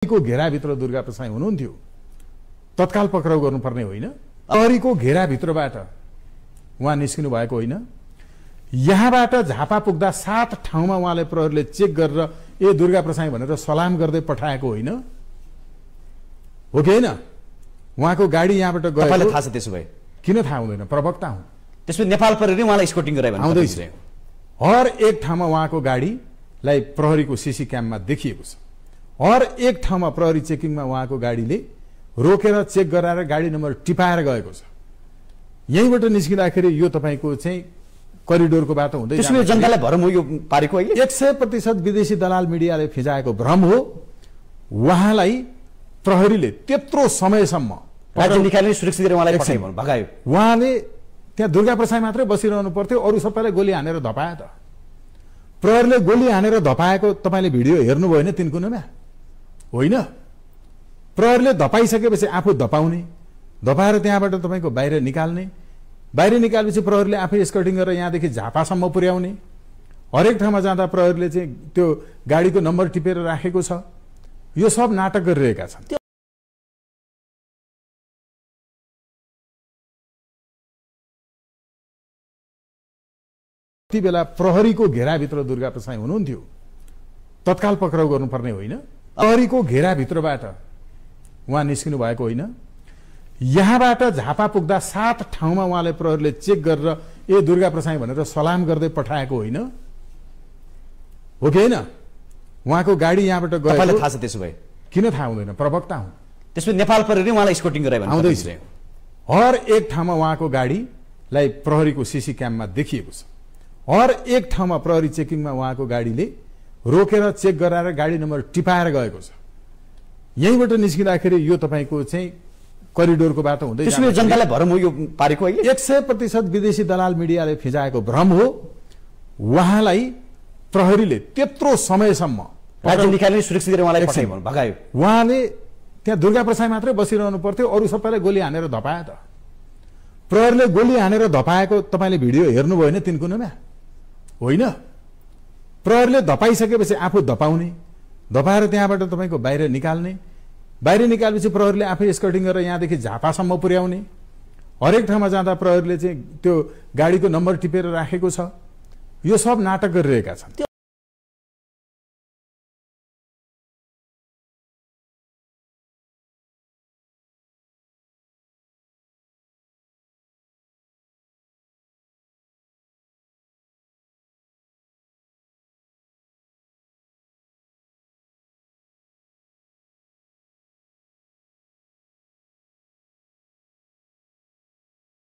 को घेराभित्र दुर्गा प्रसाई हुनुहुन्थ्यो, तत्काल पक्राउ गर्नुपर्ने होइन। प्रहरीको घेराभित्रबाट उहाँ निस्किनु भएको होइन। यहाँबाट झापा पुग्दा 7 ठाउँमा उहाँले प्रहरीले चेक गरेर ए दुर्गा प्रसाई भनेर सलाम गर्दै पठाएको होइन, हो कि होइन? उहाँको गाडी यहाँबाट गयो। तपाईलाई थाहा छ त्यसो भए? किन थाहा हुँदैन? प्रवक्ता हुँ। त्यसपछि नेपाल प्रहरीले उहाँलाई स्कोटिङ गरायो भने आउँदैछ। हर एक ठाउँमा उहाँको गाडीलाई प्रहरीको सीसी क्याममा देखिएको छ। हर एक ठाउँमा प्रहरी चेकिङमा उहाँको गाडीले रोकेर चेक गराएर गाडी नम्बर टिपाएर गएको छ। यहीँबाट निस्किँदाखेरि यो तपाईको चाहिँ करिडोरको बाटो हुँदै त्यसले जनतालाई भरम हो यो पारेको अहिले 100% विदेशी दलाल मिडियाले फिजाएको भ्रम हो। उहाँलाई प्रहरीले त्यत्रो समयसम्म राज्य निकायले सुरक्षित गरेर उहाँलाई पठायो भगायो। उहाँले त्यहाँ दुर्गा प्रसाई मात्रै बसिरहनु पर्थ्यो, अरू सबैलाई गोली हानेर धपायो त। प्रहरीले गोली हानेर धपाएको तपाईले भिडियो हेर्नुभयो होइन? 3 कुनामा होइन। प्रहरीले धपाइसकेपछि आफू धपाउने, धपाएर त्यहाँबाट तपाईको बाहिर निकाल्ने, बाहिर निकालेपछि प्रहरीले आफै स्कर्टिङ गरेर यहाँदेखि झापासम्म पुर्याउने। हरेक ठाउँमा जाँदा प्रहरीले चाहिँ त्यो गाडीको नम्बर टिपेर राखेको छ। यो सब नाटक गरिरहेका छन्। त्यति बेला प्रहरीको घेराभित्र दुर्गा प्रसाई हुनुहुन्थ्यो, तत्काल पक्राउ गर्नुपर्ने होइन। प्रहरीको घेराभित्रबाट उहाँ निस्किनु भएको होइन। यहाँबाट झापा पुग्दा 7 ठाउँमा उहाँले प्रहरीले चेक गरेर ए दुर्गा प्रसाई भनेर सलाम गर्दै पठाएको होइन, हो कि होइन? उहाँको गाडी यहाँबाट गयो। तपाईलाई थाहा छ त्यसो भए? किन थाहा हुँदैन? प्रवक्ता हुँ। त्यसपछि नेपाल प्रहरीले उहाँलाई स्कोटिङ गरायो भने आउँदैछ। हर एक ठाउँमा उहाँको गाडीलाई प्रहरीको सीसी क्याममा देखिएको छ। हर एक ठाउँमा प्रहरी चेकिङमा उहाँको गाडीले रोकेर चेक गराएर गाडी नम्बर टिपाएर गएको छ। यहीँबाट निस्किँदाखेरि यो तपाईको चाहिँ करिडोरको बाटो हुँदै त्यसले जनतालाई भरम हो यो पारेको अहिले 100% विदेशी दलाल मिडियाले फिजाएको भ्रम हो। उहाँलाई प्रहरीले त्यत्रो समयसम्म राज्य निकायले सुरक्षित गरेर उहाँलाई पठायो भगायो। उहाँले त्यहाँ दुर्गा प्रसाई मात्रै बसिरहनु पर्थ्यो, अरू सबैलाई गोली हानेर धपायो त। प्रहरीले गोली हानेर धपाएको तपाईले भिडियो हेर्नुभयो होइन? 3 कुनामा होइन। प्रहरीले धपाइसकेपछि आफू धपाउने, धपाएर त्यहाँबाट तपाईको बाहिर निकाल्ने, बाहिर निकालेपछि प्रहरीले आफै स्कर्टिङ गरेर यहाँदेखि झापासम्म पुर्याउने। हरेक ठाउँमा जाँदा प्रहरीले चाहिँ त्यो गाडीको नम्बर टिपेर राखेको छ। यो सब नाटक गरिरहेका छन्।